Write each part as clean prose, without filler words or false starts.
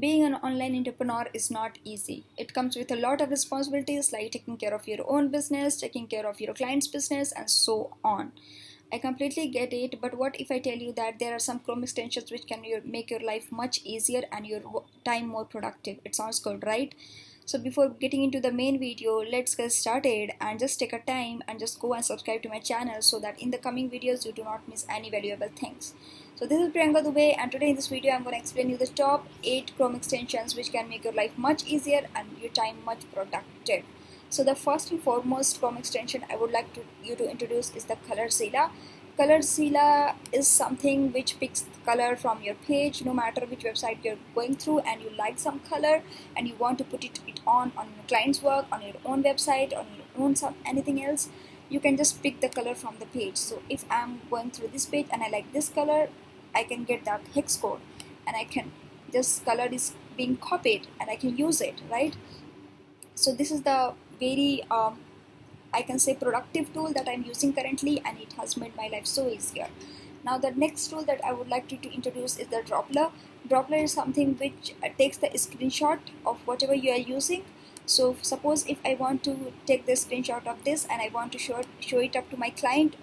Being an online entrepreneur is not easy. It comes with a lot of responsibilities like taking care of your own business, taking care of your client's business, and so on. I completely get it, but what if I tell you that there are some Chrome extensions which can make your life much easier and your time more productive? It sounds good, right? So before getting into the main video, let's get started and just take a time and just go and subscribe to my channel so that in the coming videos you do not miss any valuable things. So this is Priyanka Dubey, and today in this video I'm going to explain you the top 8 Chrome extensions which can make your life much easier and your time much productive. So the first and foremost Chrome extension I would like you to introduce is the Colorzilla. Colorzilla is something which picks color from your page, no matter which website you're going through, and you like some color and you want to put it on your client's work, on your own website, on your own anything else. You can just pick the color from the page. So if I'm going through this page and I like this color, I can get that hex code and I can just color is being copied and I can use it, right? So this is the very I can say productive tool that I'm using currently, and it has made my life so easier. Now the next tool that I would like to introduce is the Droppler. Droppler is something which takes the screenshot of whatever you are using. So suppose if I want to take the screenshot of this and I want to show it up to my client,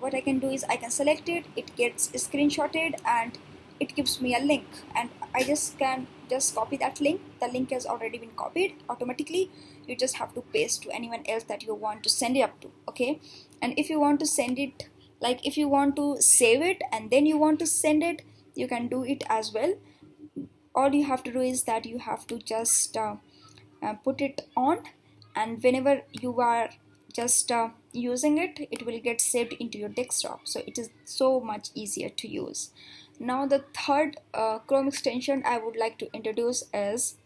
what I can do is I can select it, it gets screenshotted and it gives me a link, and I can just copy that link. The link has already been copied automatically. You just have to paste to anyone else that you want to send it up to. Okay, and if you want to send it, like if you want to save it and then you want to send it, you can do it as well. All you have to do is that you have to just put it on, and whenever you are just using it, it will get saved into your desktop. So it is so much easier to use. Now the third Chrome extension I would like to introduce is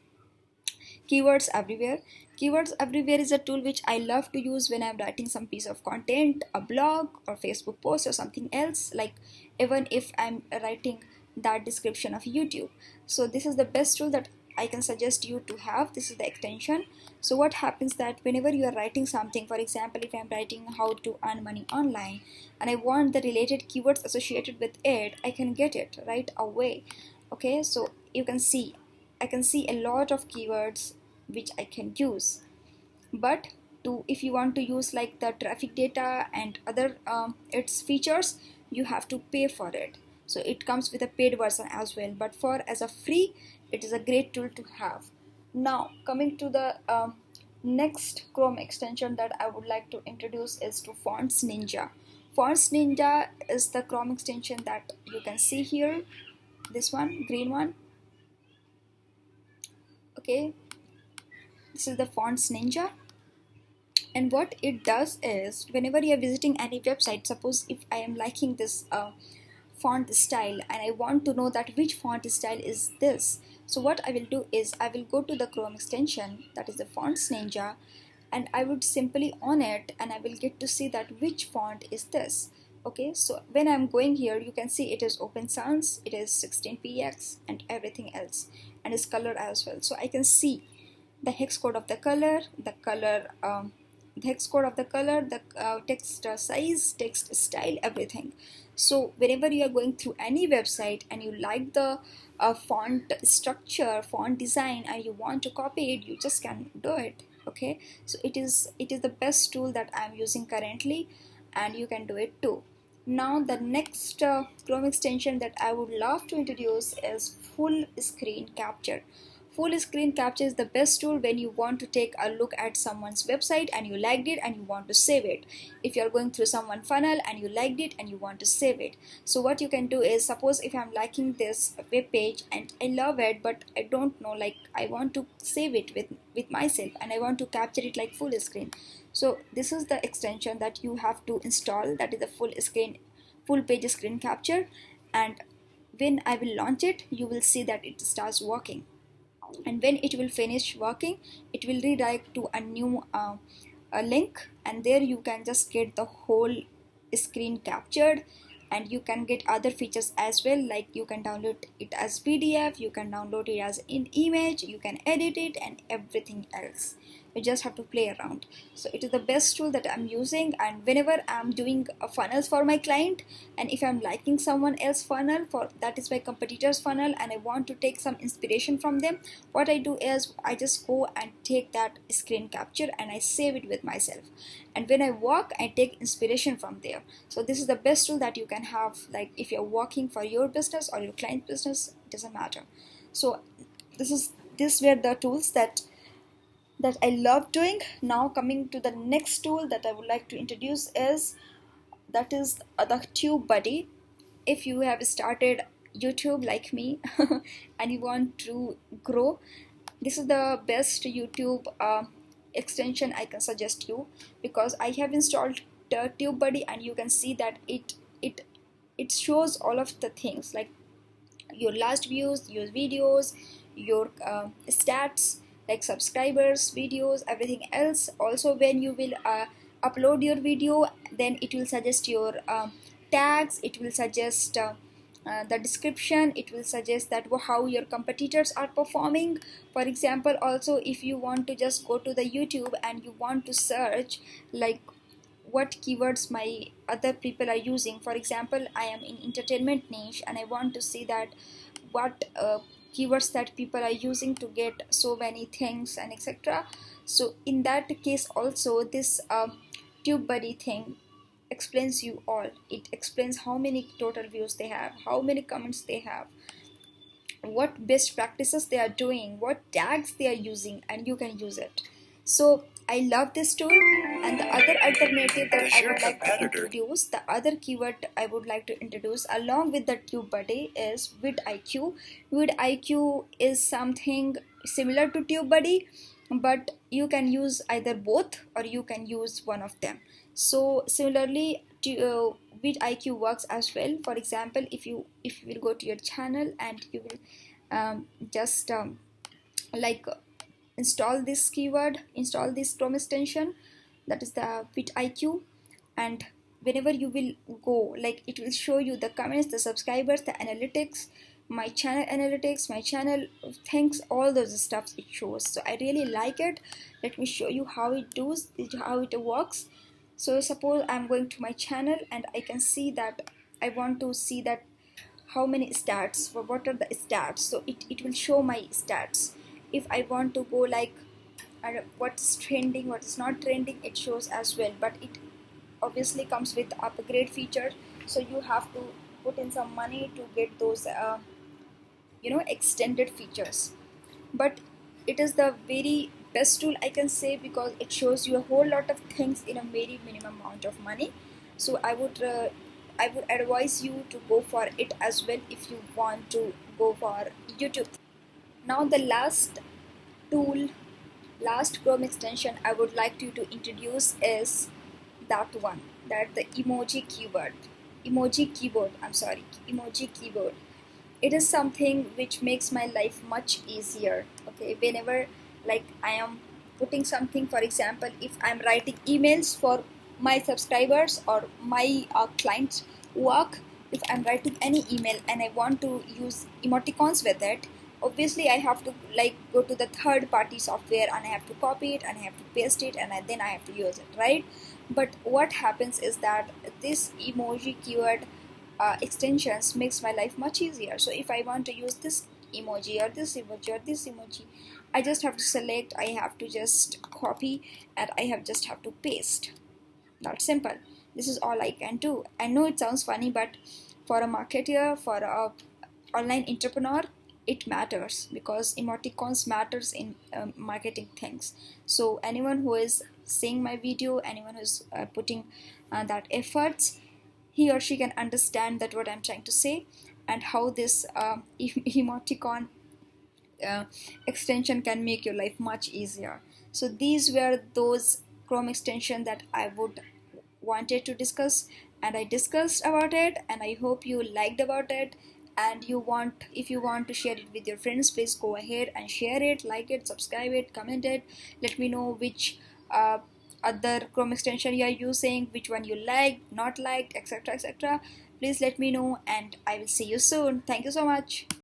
Keywords Everywhere. Keywords Everywhere is a tool which I love to use when I'm writing some piece of content, a blog or Facebook post or something else, like even if I'm writing that description of YouTube. So this is the best tool that I can suggest you to have. This is the extension. So what happens that whenever you are writing something, for example, if I'm writing how to earn money online and I want the related keywords associated with it, I can get it right away. Okay, so you can see I can see a lot of keywords which I can use. But if you want to use like the traffic data and other its features, you have to pay for it. So it comes with a paid version as well, but for as a free, it is a great tool to have. Now coming to the next Chrome extension that I would like to introduce is to Fonts Ninja. Fonts Ninja is the Chrome extension that you can see here, this one, green one. Okay, this is the Fonts Ninja, and what it does is whenever you are visiting any website, suppose if I am liking this font style and I want to know that which font style is this, so what I will do is I will go to the Chrome extension, that is the Fonts Ninja, and I would simply on it and I will get to see that which font is this. Okay, so when I'm going here, you can see it is Open Sans, it is 16px and everything else, and its color as well. So I can see the hex code of the color, the hex code of the color, the text size, text style, everything. So whenever you are going through any website and you like the font structure, font design, and you want to copy it, you just can do it. Okay, so it is the best tool that I'm using currently, and you can do it too. Now the next Chrome extension that I would love to introduce is Full Screen Capture. Full screen capture is the best tool when you want to take a look at someone's website and you liked it and you want to save it. If you're going through someone funnel and you liked it and you want to save it. So what you can do is, suppose if I'm liking this web page and I love it, but I don't know, like I want to save it with myself and I want to capture it like full screen. So this is the extension that you have to install, that is the full page screen capture, and when I will launch it, you will see that it starts working. And when it will finish working, it will redirect to a new a link, and there you can just get the whole screen captured, and you can get other features as well, like you can download it as PDF, you can download it as an image, you can edit it and everything else. You just have to play around. So it is the best tool that I'm using, and whenever I'm doing a funnels for my client, and if I'm liking someone else funnel for that is my competitor's funnel, and I want to take some inspiration from them, what I do is I just go and take that screen capture and I save it with myself, and when I work I take inspiration from there. So this is the best tool that you can have, like if you're working for your business or your client business, it doesn't matter. So this were the tools that I love doing. Now coming to the next tool that I would like to introduce is the TubeBuddy. If you have started YouTube like me and you want to grow, this is the best YouTube extension I can suggest you, because I have installed TubeBuddy, and you can see that it it shows all of the things like your last views, your videos, your stats like subscribers, videos, everything else. Also when you will upload your video, then it will suggest your tags, it will suggest the description, it will suggest that how your competitors are performing. For example, also if you want to just go to the YouTube and you want to search like what keywords my other people are using. For example, I am in entertainment niche and I want to see that what keywords that people are using to get so many things and etc. So in that case also this TubeBuddy thing explains you all. It explains how many total views they have, how many comments they have, what best practices they are doing, what tags they are using, and you can use it. So I love this tool. And the other alternative that I would like to introduce, the other keyword I would like to introduce along with the TubeBuddy is vidIQ. vidIQ is something similar to TubeBuddy, but you can use either both or you can use one of them. So similarly vidIQ works as well. For example, if you will go to your channel and you will just like install this keyword, install this Chrome extension, that is the vidIQ, and whenever you will go, like it will show you the comments, the subscribers, the analytics, my channel thanks, all those stuff it shows. So I really like it. Let me show you how it does, how it works. So suppose I'm going to my channel and I can see that I want to see that how many stats, what are the stats. So it will show my stats. If I want to go like what's trending, what is not trending, it shows as well, but it obviously comes with upgrade feature, so you have to put in some money to get those extended features. But it is the very best tool I can say, because it shows you a whole lot of things in a very minimum amount of money. So I would advise you to go for it as well if you want to go for YouTube. Now the tool last Chrome extension I would like to introduce is that one, that the emoji keyboard. It is something which makes my life much easier. Okay, whenever like I am putting something, for example, if I'm writing emails for my subscribers or my clients work, if I'm writing any email and I want to use emoticons with it, obviously I have to like go to the third party software and I have to copy it and I have to paste it and then I have to use it, right? But what happens is that this emoji keyword extensions makes my life much easier. So if I want to use this emoji or this emoji or this emoji, I just have to select, I have to just copy, and I have just have to paste. That's simple. This is all I can do. I know it sounds funny, but for a marketer, for a online entrepreneur, it matters, because emoticons matters in marketing things. So anyone who is seeing my video, anyone who's putting that efforts, he or she can understand that what I'm trying to say, and how this emoticon uh, extension can make your life much easier. So these were those Chrome extension that I would wanted to discuss, and I discussed about it, and I hope you liked about it. And if you want to share it with your friends, please go ahead and share it, like it, subscribe it, comment it. Let me know which other Chrome extension you are using, which one you liked, not liked, etc, etc. Please let me know, and I will see you soon. Thank you so much.